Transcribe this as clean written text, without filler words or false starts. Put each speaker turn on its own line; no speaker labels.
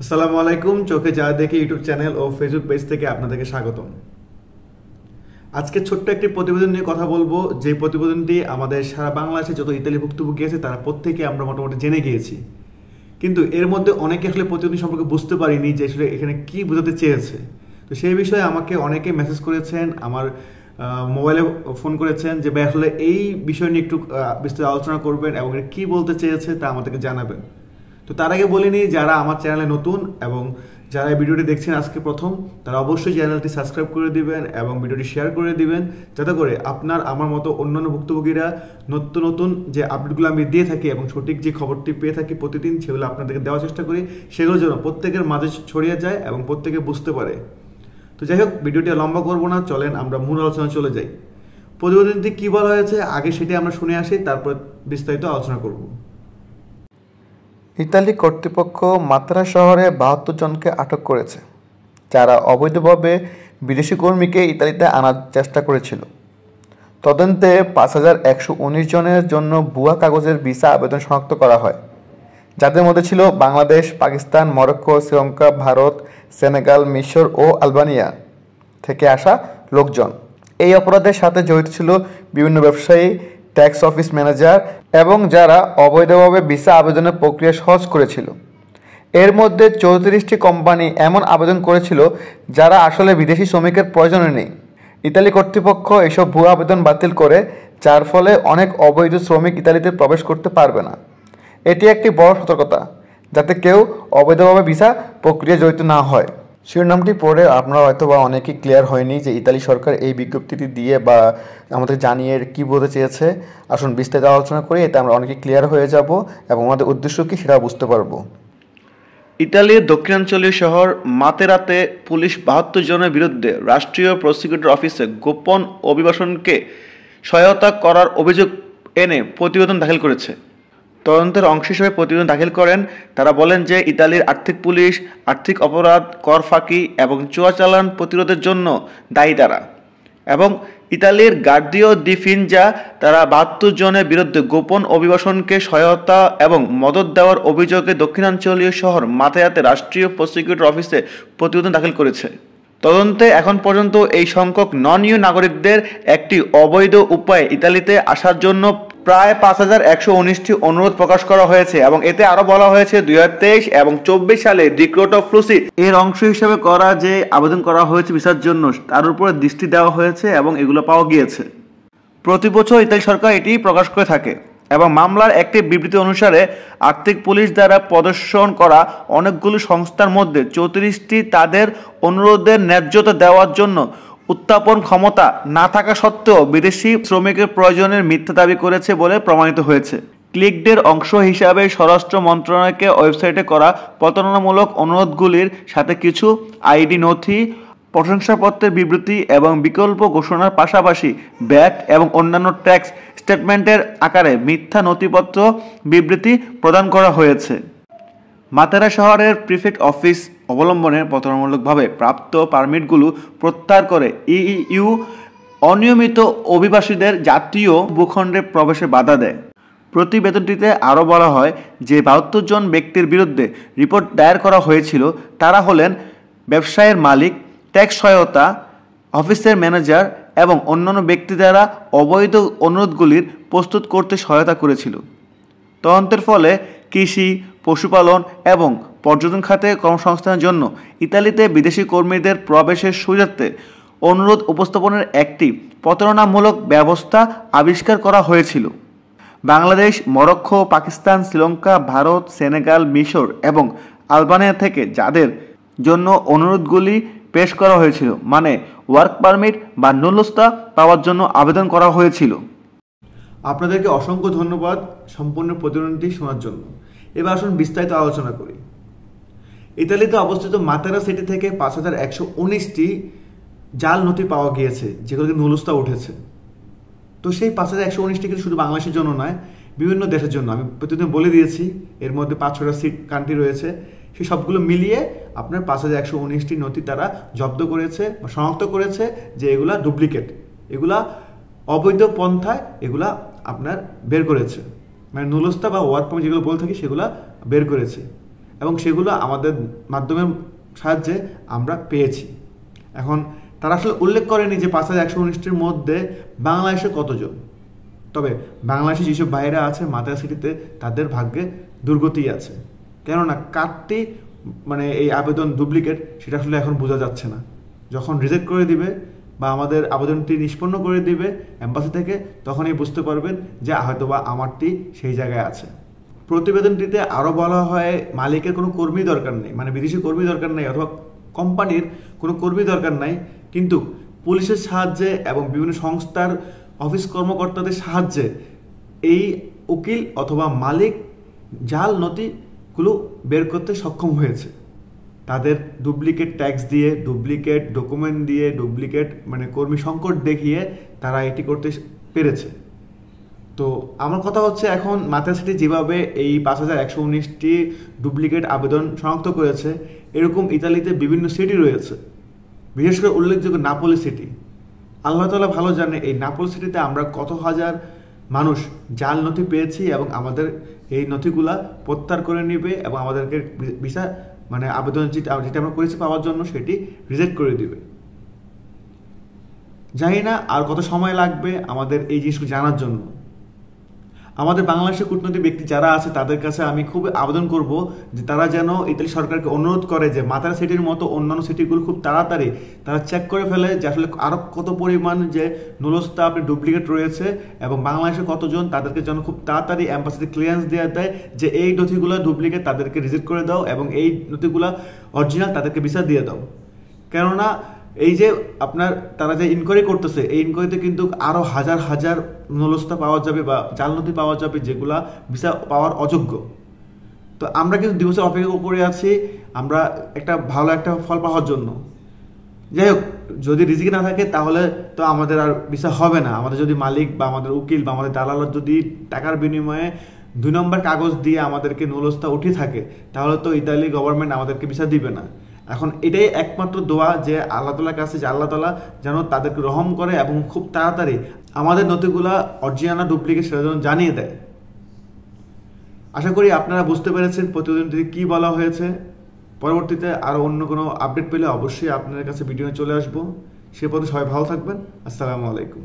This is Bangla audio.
আসসালামু আলাইকুম। চোখে যা দেখে ইউটিউব চ্যানেল ও ফেসবুক পেজ থেকে আপনাদেরকে স্বাগতম। আজকে ছোট্ট একটি প্রতিবেদন নিয়ে কথা বলবো, যে প্রতিবেদনটি আমাদের সারা বাংলাদেশে যত ইতালি ভুক্তভোগী আছে তারা প্রত্যেকে আমরা মোটামুটি জেনে গিয়েছি, কিন্তু এর মধ্যে অনেকে আসলে প্রতিবেদন সম্পর্কে বুঝতে পারিনি যে আসলে এখানে কি বোঝাতে চেয়েছে। তো সেই বিষয়ে আমাকে অনেকে মেসেজ করেছেন, আমার মোবাইলে ফোন করেছেন যে ভাই আসলে এই বিষয় নিয়ে একটু বিস্তারিত আলোচনা করবেন এবং এটা কী বলতে চেয়েছে তা আমাদেরকে জানাবেন। তো তার আগে বলিনি, যারা আমার চ্যানেলে নতুন এবং যারা এই ভিডিওটি দেখছেন আজকে প্রথম, তারা অবশ্যই চ্যানেলটি সাবস্ক্রাইব করে দিবেন এবং ভিডিওটি শেয়ার করে দিবেন, যাতে করে আপনার আমার মতো অন্যান্য ভুক্তভোগীরা নতুন নতুন যে আপডেটগুলো আমি দিয়ে থাকি এবং সঠিক যে খবরটি পেয়ে থাকি প্রতিদিন, সেগুলো আপনাদেরকে দেওয়ার চেষ্টা করি, সেগুলোর জন্য প্রত্যেকের মাঝে ছড়িয়ে যায় এবং প্রত্যেকে বুঝতে পারে। তো যাই হোক, ভিডিওটি লম্বা করবো না, চলেন আমরা মূল আলোচনা চলে যাই। প্রতিবেদনটি কী বলা হয়েছে আগে সেটি আমরা শুনে আসি, তারপর বিস্তারিত আলোচনা করব।
ইতালি কর্তৃপক্ষ মাত্রা শহরে ৭২ জনকে আটক করেছে, যারা অবৈধভাবে বিদেশি কর্মীকে ইতালিতে আনার চেষ্টা করেছিল। তদন্তে ৫,১১৯ জনের জন্য ভুয়া কাগজের ভিসা আবেদন শনাক্ত করা হয়, যাদের মধ্যে ছিল বাংলাদেশ, পাকিস্তান, মরক্কো, শ্রীলঙ্কা, ভারত, সেনেগাল, মিশর ও আলবানিয়া থেকে আসা লোকজন। এই অপরাধের সাথে জড়িত ছিল বিভিন্ন ব্যবসায়ী, ট্যাক্স অফিস ম্যানেজার এবং যারা অবৈধভাবে ভিসা আবেদনের প্রক্রিয়া সহজ করেছিল। এর মধ্যে ৩৪টি কোম্পানি এমন আবেদন করেছিল যারা আসলে বিদেশি শ্রমিকের প্রয়োজনে নেই। ইতালি কর্তৃপক্ষ এসব ভুয়া আবেদন বাতিল করে, যার ফলে অনেক অবৈধ শ্রমিক ইতালিতে প্রবেশ করতে পারবে না। এটি একটি বড় সতর্কতা, যাতে কেউ অবৈধভাবে ভিসা প্রক্রিয়া জড়িত না হয়। শিরোনামটি পড়ে আপনারা হয়তো বা অনেকেই ক্লিয়ার হয়নি যে ইতালি সরকার এই বিজ্ঞপ্তিটি দিয়ে বা আমাদের জানিয়ে কি বলতে চেয়েছে। আসুন বিস্তারিত আলোচনা করি, এতে আমরা অনেকে ক্লিয়ার হয়ে যাব এবং আমাদের উদ্দেশ্য কী সেটা বুঝতে পারবো।
ইতালির দক্ষিণাঞ্চলীয় শহর মাতেরাতে পুলিশ ৭২ জনের বিরুদ্ধে রাষ্ট্রীয় প্রসিকিউটর অফিসে গোপন অভিবাসনকে সহায়তা করার অভিযোগ এনে প্রতিবেদন দাখিল করেছে। তদন্তের অংশ হিসেবে প্রতিবেদন দাখিল করেন তারা। বলেন যে ইতালির আর্থিক পুলিশ আর্থিক অপরাধ, কর ফাঁকি এবং চোরাচালান প্রতিরোধের জন্য দায়ী তারা, এবং ইতালির গার্দিও দি ফিনজা তারা ৭২ জনের বিরুদ্ধে গোপন অভিবাসনকে সহায়তা এবং মদত দেওয়ার অভিযোগে দক্ষিণাঞ্চলীয় শহর মাতেরাতে রাষ্ট্রীয় প্রসিকিউটর অফিসে প্রতিবেদন দাখিল করেছে। তদন্তে এখন পর্যন্ত এই সংখ্যক নন ইউ নাগরিকদের একটি অবৈধ উপায়ে ইতালিতে আসার জন্য প্রায় ৫,১১৯টি অনুরোধ প্রকাশ করা হয়েছে, এবং এতে আরও বলা হয়েছে ২০২৩ এবং ২৪ সালে ডিক্রোট অফ ফ্লুসি এর অংশ হিসেবে করা যে আবেদন করা হয়েছে ভিসার জন্য, তার উপরে দৃষ্টি দেওয়া হয়েছে এবং এগুলো পাওয়া গিয়েছে। প্রতি বছর ইতালি সরকার এটি প্রকাশ করে থাকে, এবং মামলার একটি বিবৃতি অনুসারে আর্থিক পুলিশ দ্বারা প্রদর্শন করা অনেকগুলো সংস্থার মধ্যে ৩৪টি তাদের অনুরোধের ন্যায্যতা দেওয়ার জন্য উত্থাপন ক্ষমতা না থাকা সত্ত্বেও বিদেশি শ্রমিকের প্রয়োজনের মিথ্যা দাবি করেছে বলে প্রমাণিত হয়েছে। ক্লিকডের অংশ হিসাবে স্বরাষ্ট্র মন্ত্রণালয়কে ওয়েবসাইটে করা প্রতারণামূলক অনুরোধগুলির সাথে কিছু আইডি নথি, প্রশংসাপত্রের বিবৃতি এবং বিকল্প ঘোষণার পাশাপাশি ব্যাট এবং অন্যান্য ট্যাক্স স্টেটমেন্টের আকারে মিথ্যা নথিপত্র বিবৃতি প্রদান করা হয়েছে। মাতেরা শহরের প্রিফেক্ট অফিস অবলম্বনে প্রতারণামূলকভাবে প্রাপ্ত পারমিটগুলো প্রত্যাহার করে ইইউ অনিয়মিত অভিবাসীদের জাতীয় ভূখণ্ডে প্রবেশে বাধা দেয়। প্রতিবেদনটিতে আরও বলা হয় যে ৭২ জন ব্যক্তির বিরুদ্ধে রিপোর্ট দায়ের করা হয়েছিল। তারা হলেন ব্যবসায়ের মালিক, ট্যাক্স সহায়তা, অফিসের ম্যানেজার এবং অন্যান্য ব্যক্তি দ্বারা অবৈধ অনুরোধগুলির প্রস্তুত করতে সহায়তা করেছিল। তদন্তের ফলে কৃষি, পশুপালন এবং পর্যটন খাতে কর্মসংস্থানের জন্য ইতালিতে বিদেশি কর্মীদের প্রবেশের সুবিধার্থে অনুরোধ উপস্থাপনের একটি প্রতারণামূলক ব্যবস্থা আবিষ্কার করা হয়েছিল। বাংলাদেশ, মরক্কো, পাকিস্তান, শ্রীলঙ্কা, ভারত, সেনেগাল, মিশর এবং আলবানিয়া থেকে যাদের জন্য অনুরোধগুলি পেশ করা হয়েছিল, মানে ওয়ার্ক পারমিট বা নুলস্তা পাওয়ার জন্য আবেদন করা হয়েছিল।
আপনাদেরকে অসংখ্য ধন্যবাদ সম্পূর্ণ প্রতিবেদনটি শোনার জন্য। এবার আসুন বিস্তারিত আলোচনা করি। ইতালিতে অবস্থিত মাতেরা সিটি থেকে ৫,১১৯টি জাল নথি পাওয়া গিয়েছে, যেগুলোকে নুলস্তা উঠেছে। তো সেই ৫,১১৯টি কিন্তু শুধু বাংলাদেশের জন্য নয়, বিভিন্ন দেশের জন্য। আমি প্রতিদিন বলে দিয়েছি এর মধ্যে ৫-৬টা কান্ট্রি রয়েছে, সেই সবগুলো মিলিয়ে আপনার ৫,১১৯টি নথি তারা জব্দ করেছে বা শনাক্ত করেছে যে এগুলা ডুপ্লিকেট, এগুলা অবৈধ পন্থায় এগুলা আপনার বের করেছে, মানে নুলস্তা বা ওয়ার্ক পারমিট যেগুলো বলে থাকি সেগুলা বের করেছে। এবং সেগুলো আমাদের মাধ্যমের সাহায্যে আমরা পেয়েছি। এখন তারা আসলে উল্লেখ করেনি যে 5119টির মধ্যে বাংলাদেশে কতজন। তবে বাংলাদেশে যেসব বাইরে আছে মাতারা সিটিতে, তাদের ভাগ্যে দুর্গতি আছে। কেননা কার্ডটি মানে এই আবেদন ডুপ্লিকেট সেটা আসলে এখন বোঝা যাচ্ছে না। যখন রিজেক্ট করে দিবে বা আমাদের আবেদনটি নিষ্পন্ন করে দিবে এম্বাসি থেকে, তখনই বুঝতে পারবেন যে হয়তোবা আমারটি সেই জায়গায় আছে। প্রতিবেদনটিতে আরও বলা হয় মালিকের কোনো কর্মী দরকার নেই, মানে বিদেশি কর্মী দরকার নেই অথবা কোম্পানির কোনো কর্মী দরকার নাই, কিন্তু পুলিশের সাহায্যে এবং বিভিন্ন সংস্থার অফিস কর্মকর্তাদের সাহায্যে এই উকিল অথবা মালিক জাল নথিগুলো বের করতে সক্ষম হয়েছে। তাদের ডুপ্লিকেট ট্যাক্স দিয়ে, ডুপ্লিকেট ডকুমেন্ট দিয়ে, ডুপ্লিকেট মানে কর্মী সংকট দেখিয়ে তারা এটি করতে পেরেছে। তো আমার কথা হচ্ছে, এখন মাতারা সিটি যেভাবে এই 5119টি ডুপ্লিকেট আবেদন শনাক্ত করেছে, এরকম ইতালিতে বিভিন্ন সিটি রয়েছে, বিশেষ করে উল্লেখযোগ্য নাপোলি সিটি। আল্লাহ তাআলা ভালো জানে এই নাপোলি সিটিতে আমরা কত হাজার মানুষ জাল নথি পেয়েছি এবং আমাদের এই নথিগুলা প্রত্যাহার করে নেবে এবং আমাদেরকে ভিসা মানে আবেদন যেটা আমরা করেছি পাওয়ার জন্য সেটি রিজেক্ট করে দিবে। জানি না আর কত সময় লাগবে আমাদের এই জিনিসগুলো জানার জন্য। আমাদের বাংলাদেশের কূটনৈতিক ব্যক্তি যারা আছে তাদের কাছে আমি খুব আবেদন করব যে তারা যেন ইতালি সরকারকে অনুরোধ করে যে মাতারা সিটির মতো অন্যান্য সিটিগুলো খুব তাড়াতাড়ি তারা চেক করে ফেলে যে আসলে আরও কত পরিমাণ যে নুলস্তা আপনি ডুপ্লিকেট রয়েছে এবং বাংলাদেশে কতজন, তাদেরকে যেন খুব তাড়াতাড়ি অ্যাম্বাসিতে ক্লিয়ারেন্স দেওয়া দেয় যে এই নথিগুলো ডুপ্লিকেট, তাদেরকে রিজেক্ট করে দাও এবং এই নথিগুলো অরিজিনাল, তাদেরকে ভিসা দিয়ে দাও। কেননা এই যে আপনার তারা যে ইনকোয়ারি করতেছে, এই ইনকোয়ারিতে কিন্তু আরও হাজার হাজার নুলস্তা পাওয়া যাবে বা জাল নথি পাওয়া যাবে যেগুলা ভিসা পাওয়ার অযোগ্য। তো আমরা কিন্তু 2 বছর অপেক্ষা করে আছি আমরা একটা ভালো একটা ফল পাওয়ার জন্য। যাই হোক, যদি রিজিক না থাকে তাহলে তো আমাদের আর ভিসা হবে না। আমাদের যদি মালিক বা আমাদের উকিল বা আমাদের দালাল যদি টাকার বিনিময়ে 2 নম্বর কাগজ দিয়ে আমাদেরকে নুলস্তা উঠিয়ে থাকে, তাহলে তো ইতালি গভর্নমেন্ট আমাদেরকে ভিসা দিবে না। এখন এটাই একমাত্র দোয়া যে আল্লাহ তাআলার কাছে যে আল্লাহ তাআলা যেন তাদেরকে রহম করে এবং খুব তাড়াতাড়ি আমাদের নথিগুলা অরিজিনাল ডুপ্লিকেট সেটা যেন জানিয়ে দেয়। আশা করি আপনারা বুঝতে পেরেছেন প্রতিবেদনটিতে কী বলা হয়েছে। পরবর্তীতে আরও অন্য কোনো আপডেট পেলে অবশ্যই আপনাদের কাছে ভিডিও চলে আসবো। সে পথে সবাই ভালো থাকবেন। আসসালামু আলাইকুম।